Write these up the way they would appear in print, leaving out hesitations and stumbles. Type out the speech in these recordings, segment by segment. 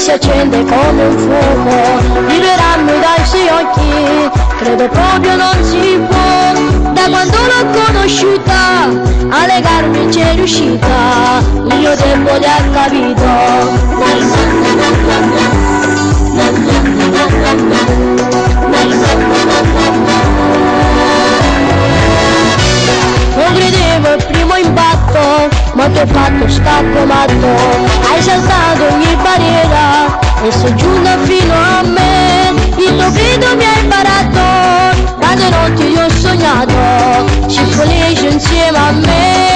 si accende come un fuoco, vibreranno dai suoi occhi, credo proprio non si può, da quando l'ho conosciuta, a legarmi c'è riuscita, il mio debole ha capito. Non credevo il primo impatto, ma ti ho fatto scacco matto, hai saltato ogni barriera e sei giunta fino a me, il tuo grido mi ha imparato, tante notti io ho sognato, ci felice insieme a me.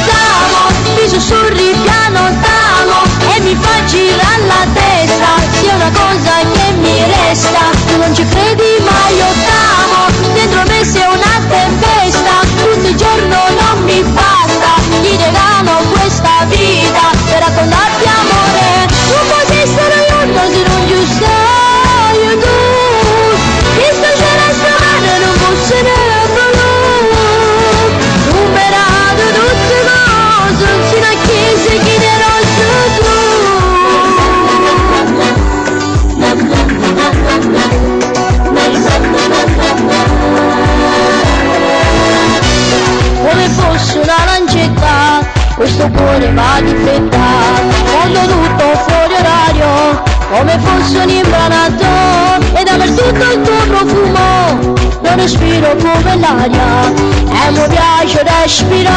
T'amo, mi sussurri piano t'amo e mi fa girare la testa, sia una cosa che mi resta, tu non ci credi ma io t'amo, dentro me sei una tempesta, tutto il giorno non mi basta, ti regalo questa vita per raccontarti amore, non potrei stare lontano se non ci stai tu, questa sera stamane non fosse nemmeno numerato tutte cose, fino a che si chiederò tu. Come fosse una lancetta, questo cuore va di fretta, quando tutto fuori orario, come fosse un imbranato, e dappertutto il tuo profumo, lo respiro come l'aria, e mi piace respirare.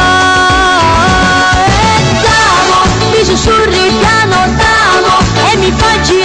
T'amo, mi sussurri piano t'amo, e mi fa girare